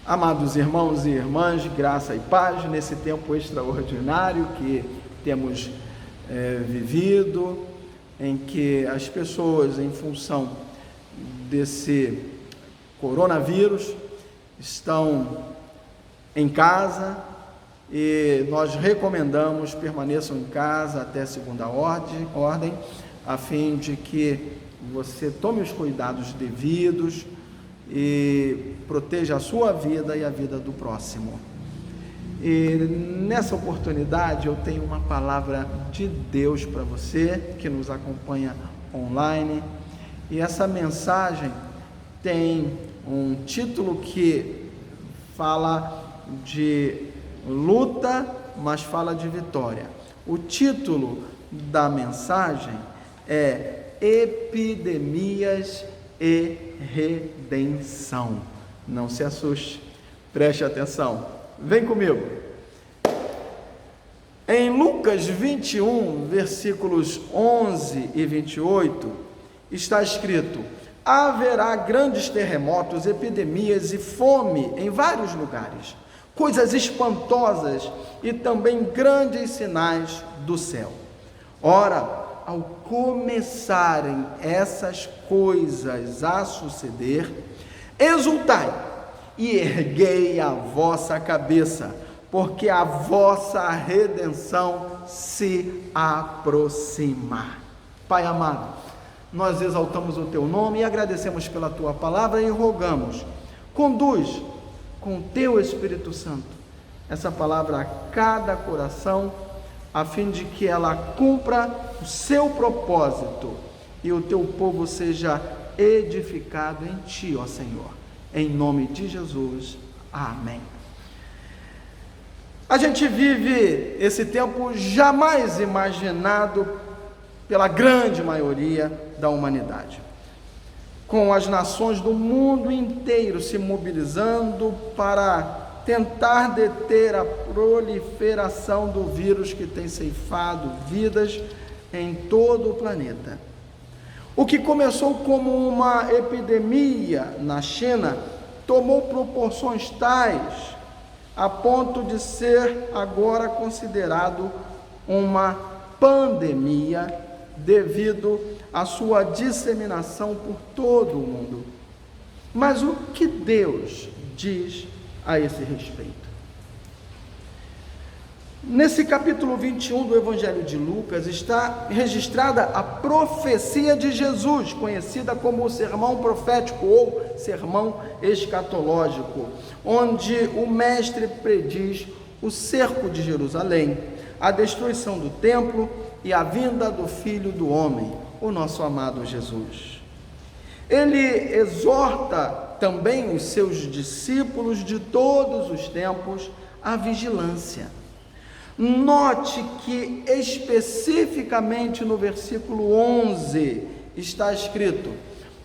Amados irmãos e irmãs, graça e paz nesse tempo extraordinário que temos vivido, em que as pessoas, em função desse coronavírus, estão em casa e nós recomendamos permaneçam em casa até segunda ordem, a fim de que você tome os cuidados devidos e proteja a sua vida e a vida do próximo. E nessa oportunidade eu tenho uma palavra de Deus para você que nos acompanha online, e essa mensagem tem um título que fala de luta, mas fala de vitória. O título da mensagem é Epidemias e Redenção. Não se assuste, preste atenção, vem comigo. Em Lucas 21, versículos 11 e 28, está escrito: haverá grandes terremotos, epidemias e fome em vários lugares, coisas espantosas e também grandes sinais do céu. Ora, ao começarem essas coisas a suceder, exultai e erguei a vossa cabeça, porque a vossa redenção se aproxima. Pai amado, nós exaltamos o teu nome e agradecemos pela tua palavra e rogamos, conduz com o teu Espírito Santo essa palavra a cada coração, a fim de que ela cumpra o seu propósito e o teu povo seja edificado em ti, ó Senhor. Em nome de Jesus, amém. A gente vive esse tempo jamais imaginado pela grande maioria da humanidade, com as nações do mundo inteiro se mobilizando para tentar deter a proliferação do vírus que tem ceifado vidas em todo o planeta. O que começou como uma epidemia na China tomou proporções tais a ponto de ser agora considerado uma pandemia devido à sua disseminação por todo o mundo. Mas o que Deus diz a esse respeito? Nesse capítulo 21 do Evangelho de Lucas está registrada a profecia de Jesus, conhecida como o sermão profético ou sermão escatológico, onde o mestre prediz o cerco de Jerusalém, a destruição do templo e a vinda do Filho do Homem, o nosso amado Jesus. Ele exorta também os seus discípulos de todos os tempos à vigilância. Note que especificamente no versículo 11 está escrito: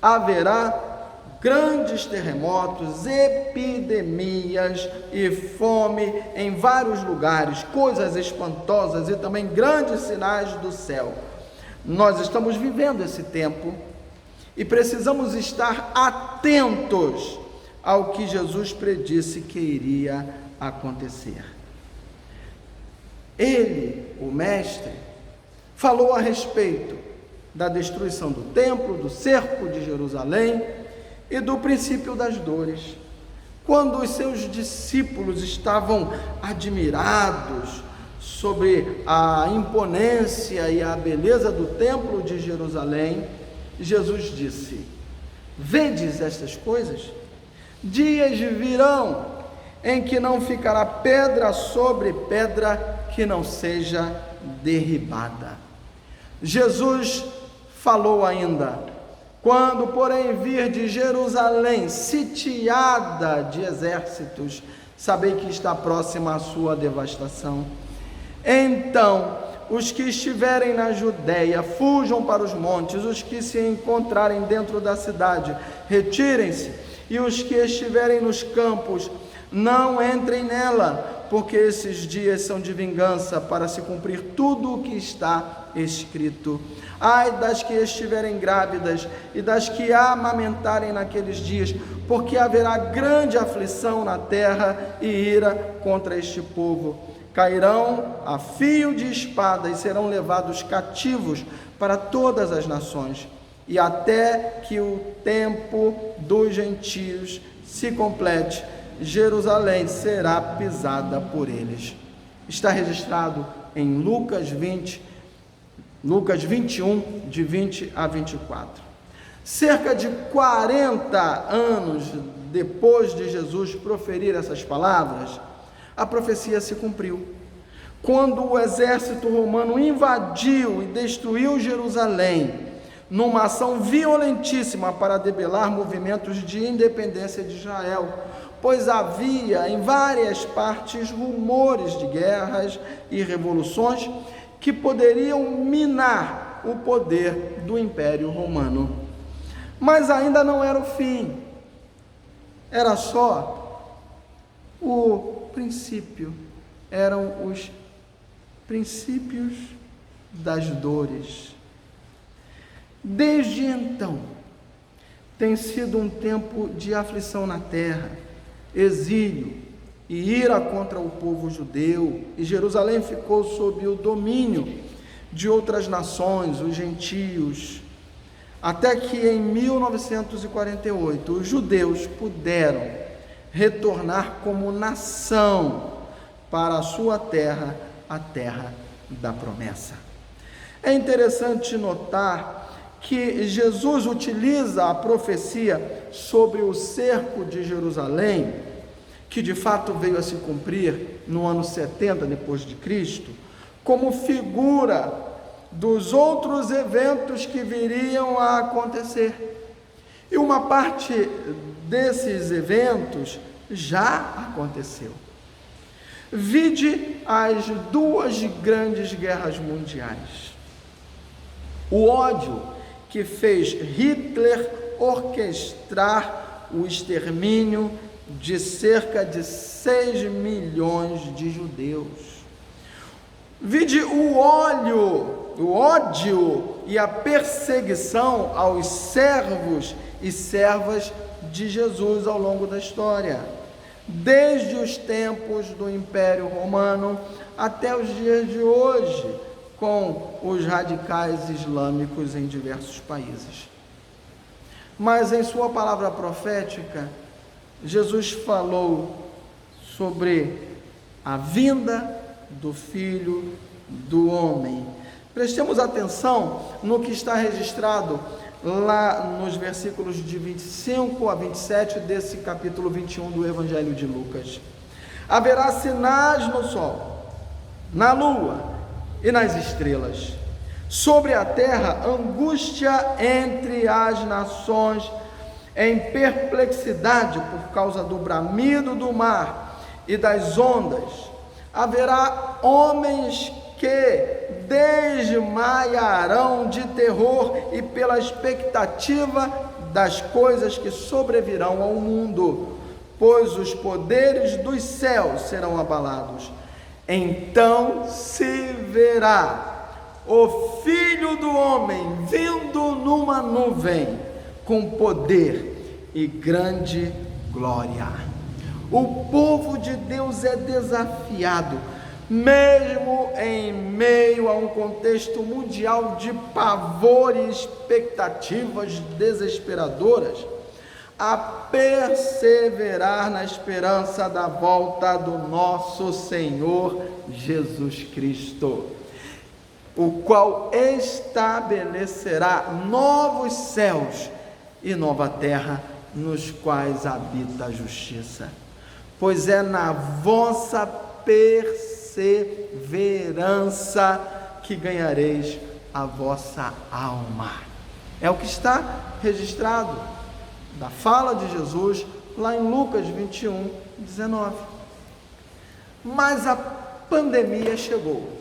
haverá grandes terremotos, epidemias e fome em vários lugares, coisas espantosas e também grandes sinais do céu. Nós estamos vivendo esse tempo e precisamos estar atentos ao que Jesus predisse que iria acontecer. Ele, o mestre, falou a respeito da destruição do templo, do cerco de Jerusalém e do princípio das dores. Quando os seus discípulos estavam admirados sobre a imponência e a beleza do templo de Jerusalém, Jesus disse: vedes estas coisas? Dias virão em que não ficará pedra sobre pedra que não seja derribada. Jesus falou ainda: quando, porém, vir de Jerusalém sitiada de exércitos, sabei que está próxima a sua devastação. Então, os que estiverem na Judéia, fujam para os montes, os que se encontrarem dentro da cidade, retirem-se, e os que estiverem nos campos, não entrem nela, porque esses dias são de vingança, para se cumprir tudo o que está escrito. Ai das que estiverem grávidas e das que amamentarem naqueles dias, porque haverá grande aflição na terra e ira contra este povo. Cairão a fio de espada e serão levados cativos para todas as nações, e até que o tempo dos gentios se complete, Jerusalém será pisada por eles. Está registrado em Lucas 21, de 20 a 24. Cerca de 40 anos depois de Jesus proferir essas palavras, a profecia se cumpriu. Quando o exército romano invadiu e destruiu Jerusalém, numa ação violentíssima para debelar movimentos de independência de Israel, pois havia em várias partes rumores de guerras e revoluções que poderiam minar o poder do Império Romano. Mas ainda não era o fim, era só o princípio, eram os princípios das dores. Desde então, tem sido um tempo de aflição na terra, exílio e ira contra o povo judeu, e Jerusalém ficou sob o domínio de outras nações, os gentios, até que em 1948 os judeus puderam retornar como nação para a sua terra, a terra da promessa. É interessante notar que Jesus utiliza a profecia sobre o cerco de Jerusalém, que de fato veio a se cumprir no ano 70 depois de Cristo, como figura dos outros eventos que viriam a acontecer. E uma parte desses eventos já aconteceu. Vide as duas grandes guerras mundiais. O ódio que fez Hitler orquestrar o extermínio de cerca de 6 milhões de judeus. Vide o ódio e a perseguição aos servos e servas de Jesus ao longo da história, desde os tempos do Império Romano até os dias de hoje, com os radicais islâmicos em diversos países. Mas em sua palavra profética, Jesus falou sobre a vinda do Filho do Homem. Prestemos atenção no que está registrado lá nos versículos de 25 a 27 desse capítulo 21 do Evangelho de Lucas. Haverá sinais no sol, na lua e nas estrelas. Sobre a terra, angústia entre as nações, em perplexidade por causa do bramido do mar e das ondas. Haverá homens que desmaiarão de terror e pela expectativa das coisas que sobrevirão ao mundo, pois os poderes dos céus serão abalados. Então se verá o Filho do Homem vindo numa nuvem, com poder e grande glória. O povo de Deus é desafiado, mesmo em meio a um contexto mundial de pavor e expectativas desesperadoras, a perseverar na esperança da volta do nosso Senhor Jesus Cristo, o qual estabelecerá novos céus e nova terra, nos quais habita a justiça. Pois é na vossa perseverança que ganhareis a vossa alma. É o que está registrado da fala de Jesus lá em Lucas 21, 19. Mas a pandemia chegou.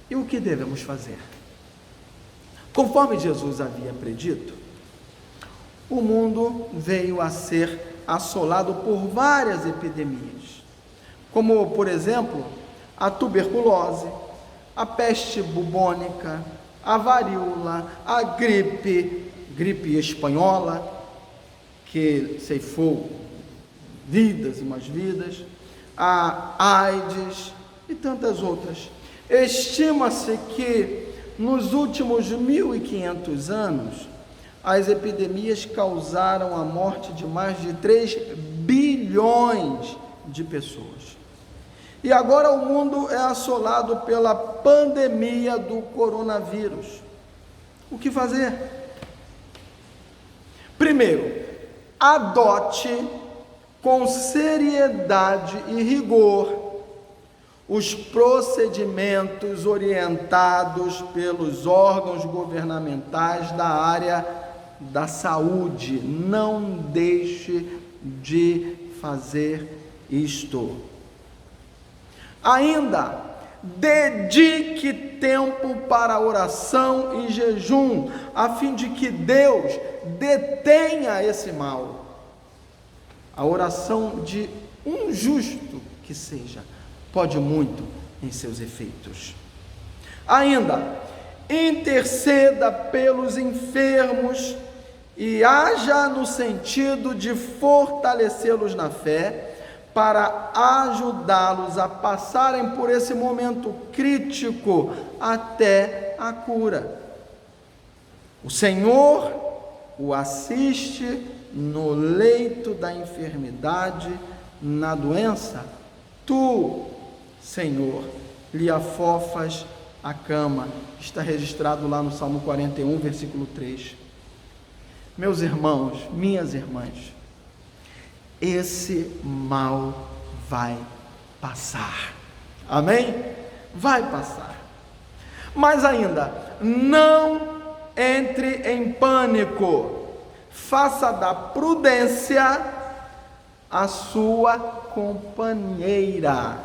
E o que devemos fazer? Conforme Jesus havia predito, o mundo veio a ser assolado por várias epidemias, como, por exemplo, a tuberculose, a peste bubônica, a varíola, a gripe espanhola, que ceifou vidas e mais vidas, a AIDS e tantas outras. Estima-se que nos últimos 1.500 anos, as epidemias causaram a morte de mais de 3 bilhões de pessoas. E agora o mundo é assolado pela pandemia do coronavírus. O que fazer? Primeiro, adote com seriedade e rigor os procedimentos orientados pelos órgãos governamentais da área da saúde. Não deixe de fazer isto. Ainda, dedique tempo para oração e jejum, a fim de que Deus detenha esse mal. A oração de um justo que seja, pode muito em seus efeitos. Ainda, interceda pelos enfermos e haja no sentido de fortalecê-los na fé, para ajudá-los a passarem por esse momento crítico até a cura. O Senhor o assiste no leito da enfermidade, na doença. Tu, Senhor, lhe afofas a cama. Está registrado lá no Salmo 41, versículo 3. Meus irmãos, minhas irmãs, esse mal vai passar. Amém? Vai passar. Mas ainda, não entre em pânico. Faça da prudência a sua companheira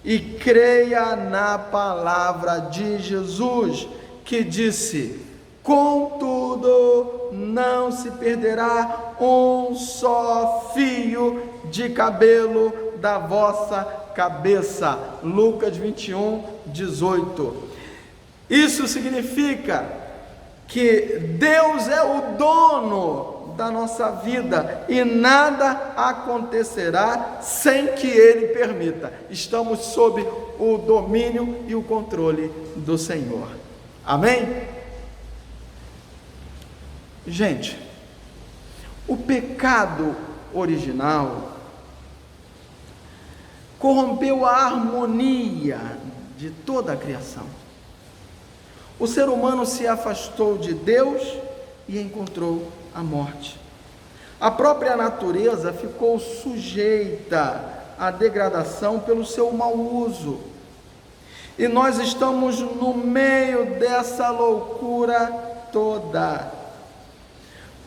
e creia na palavra de Jesus, que disse: contudo, não se perderá um só fio de cabelo da vossa cabeça. Lucas 21, 18. Isso significa que Deus é o dono da nossa vida e nada acontecerá sem que Ele permita. Estamos sob o domínio e o controle do Senhor. Amém? Gente, o pecado original corrompeu a harmonia de toda a criação. O ser humano se afastou de Deus e encontrou a morte. A própria natureza ficou sujeita à degradação pelo seu mau uso. E nós estamos no meio dessa loucura toda.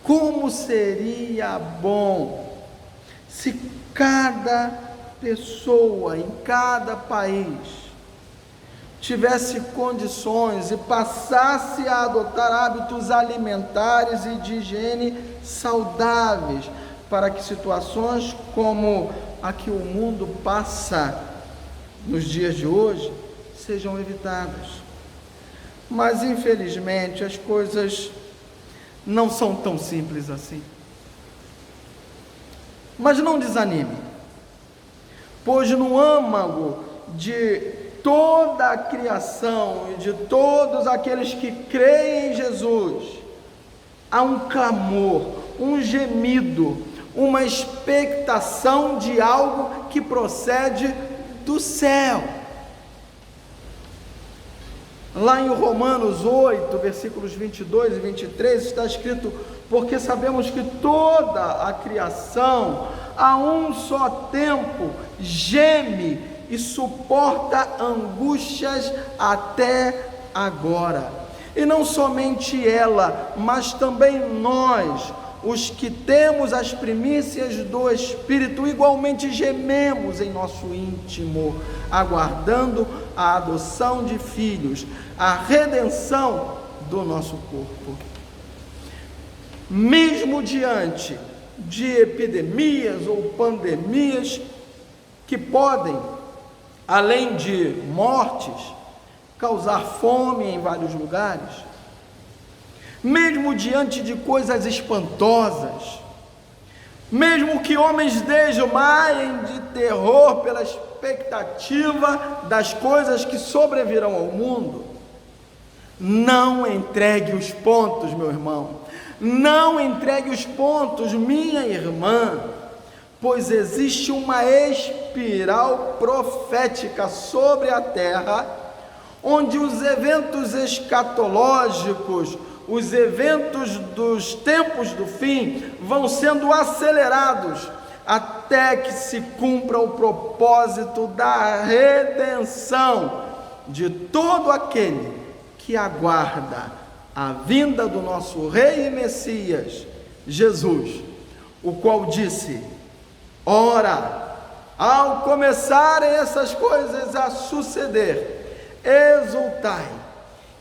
Como seria bom se cada pessoa em cada país tivesse condições e passasse a adotar hábitos alimentares e de higiene saudáveis, para que situações como a que o mundo passa nos dias de hoje sejam evitadas. Mas infelizmente as coisas não são tão simples assim. Mas não desanime, pois no âmago de toda a criação e de todos aqueles que creem em Jesus, há um clamor, um gemido, uma expectação de algo que procede do céu. Lá em Romanos 8, versículos 22 e 23, está escrito: porque sabemos que toda a criação, a um só tempo, geme e suporta angústias até agora. E não somente ela, mas também nós, os que temos as primícias do Espírito, igualmente gememos em nosso íntimo, aguardando a adoção de filhos, a redenção do nosso corpo. Mesmo diante de epidemias ou pandemias que podem, além de mortes, causar fome em vários lugares, mesmo diante de coisas espantosas, mesmo que homens desmaiem de terror pela expectativa das coisas que sobrevirão ao mundo, não entregue os pontos, meu irmão, não entregue os pontos, minha irmã, pois existe uma espiral profética sobre a terra, onde os eventos escatológicos, os eventos dos tempos do fim, vão sendo acelerados, até que se cumpra o propósito da redenção de todo aquele que aguarda a vinda do nosso Rei e Messias, Jesus, o qual disse: ora, ao começarem essas coisas a suceder, exultai,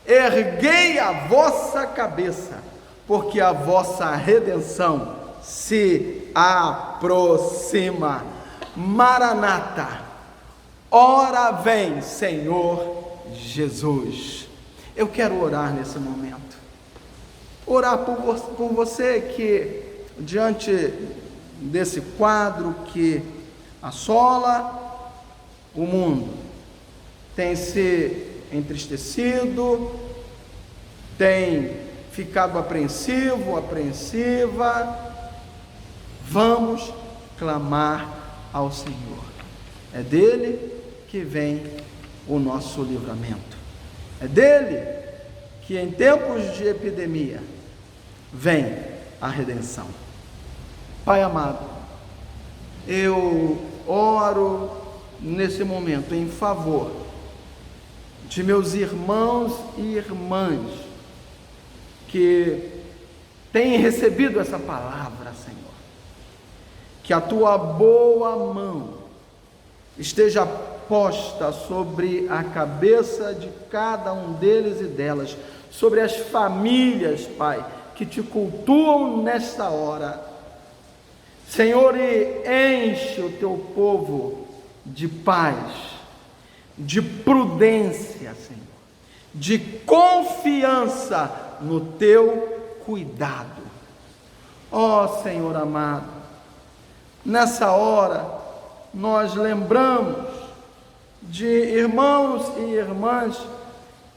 erguei a vossa cabeça, porque a vossa redenção se aproxima. Maranata, ora vem, Senhor Jesus. Eu quero orar nesse momento, orar por você que, diante desse quadro que assola o mundo, tem se entristecido, tem ficado apreensivo, apreensiva. Vamos clamar ao Senhor. É dele que vem o nosso livramento. É dele que em tempos de epidemia vem a redenção. Pai amado, eu oro nesse momento em favor de meus irmãos e irmãs que têm recebido essa palavra, Senhor. Que a tua boa mão esteja posta sobre a cabeça de cada um deles e delas, sobre as famílias, Pai, que te cultuam nesta hora. Senhor, e enche o teu povo de paz, de prudência, Senhor, de confiança no teu cuidado. Ó Senhor amado, nessa hora nós lembramos de irmãos e irmãs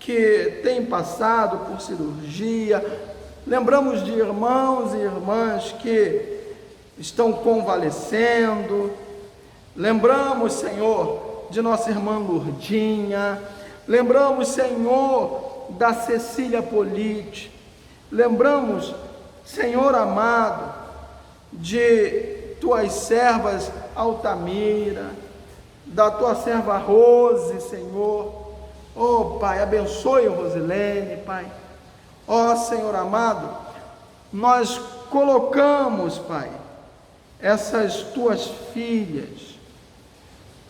que têm passado por cirurgia, lembramos de irmãos e irmãs que estão convalescendo, lembramos, Senhor, de nossa irmã Lourdinha, lembramos, Senhor, da Cecília Polite, lembramos, Senhor amado, de tuas servas Altamira, da tua serva Rose, Senhor. Oh Pai, abençoe o Rosilene, Pai. Oh Senhor amado, nós colocamos, Pai, essas tuas filhas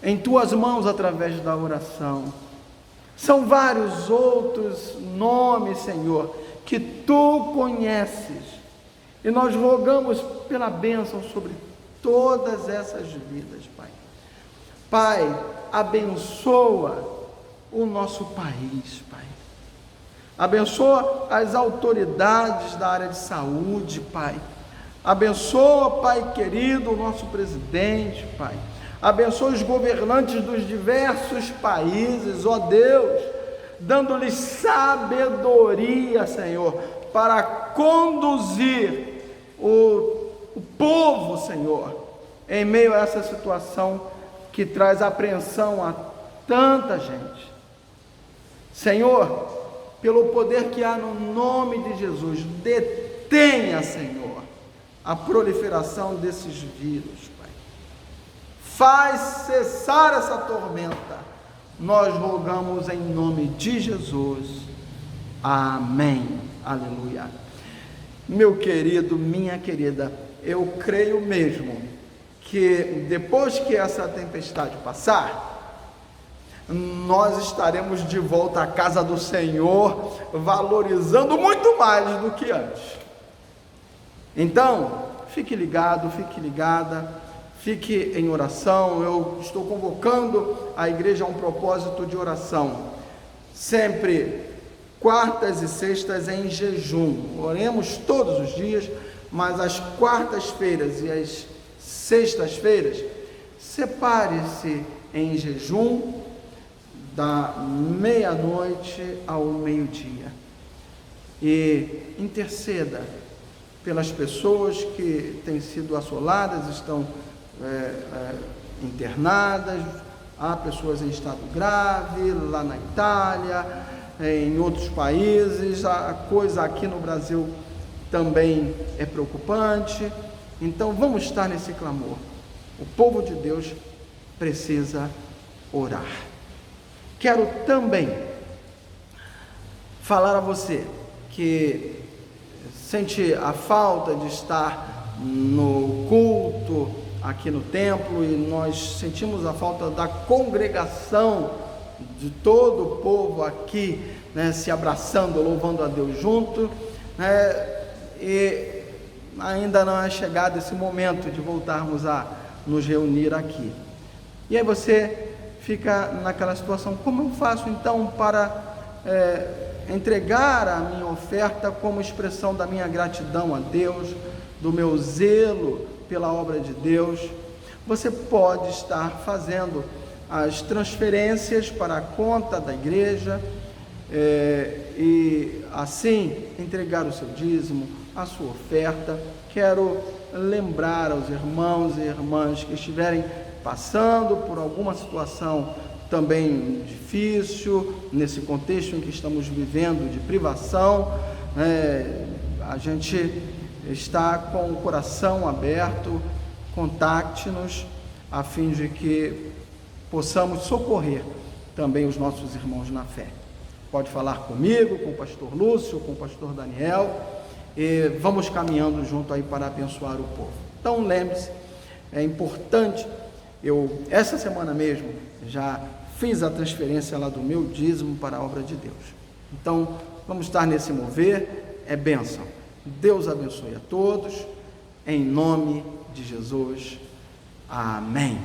em tuas mãos através da oração. São vários outros nomes, Senhor, que tu conheces, e nós rogamos pela bênção sobre todas essas vidas, Pai. Pai, abençoa o nosso país, Pai. Abençoa as autoridades da área de saúde, Pai. Abençoa, Pai querido, o nosso presidente, Pai. Abençoa os governantes dos diversos países, ó Deus, dando-lhes sabedoria, Senhor, para conduzir o povo, Senhor, em meio a essa situação que traz apreensão a tanta gente. Senhor, pelo poder que há no nome de Jesus, detenha, Senhor, a proliferação desses vírus, Pai. Faz cessar essa tormenta. Nós rogamos em nome de Jesus. Amém. Aleluia. Meu querido, minha querida, eu creio mesmo que depois que essa tempestade passar, nós estaremos de volta à casa do Senhor, valorizando muito mais do que antes. Então, fique ligado, fique ligada, fique em oração. Eu estou convocando a igreja a um propósito de oração, sempre quartas e sextas em jejum. Oremos todos os dias, mas às quartas-feiras e às sextas-feiras, separe-se em jejum da meia-noite ao meio-dia e interceda pelas pessoas que têm sido assoladas, estão internadas. Há pessoas em estado grave lá na Itália, em outros países. A coisa aqui no Brasil também é preocupante. Então vamos estar nesse clamor. O povo de Deus precisa orar. Quero também falar a você que sente a falta de estar no culto aqui no templo, e nós sentimos a falta da congregação, de todo o povo aqui, né, se abraçando, louvando a Deus junto, né, e ainda não é chegado esse momento de voltarmos a nos reunir aqui. E aí você fica naquela situação: como eu faço então para entregar a minha oferta como expressão da minha gratidão a Deus, do meu zelo pela obra de Deus? Você pode estar fazendo as transferências para a conta da igreja e assim entregar o seu dízimo, a sua oferta. Quero lembrar aos irmãos e irmãs que estiverem passando por alguma situação também difícil, nesse contexto em que estamos vivendo de privação, a gente está com o coração aberto. Contacte-nos a fim de que possamos socorrer também os nossos irmãos na fé. Pode falar comigo, com o pastor Lúcio, com o pastor Daniel, e vamos caminhando junto aí para abençoar o povo. Então lembre-se, é importante. Eu, essa semana mesmo, já fiz a transferência lá do meu dízimo para a obra de Deus. Então, vamos estar nesse mover, é bênção. Deus abençoe a todos, em nome de Jesus. Amém.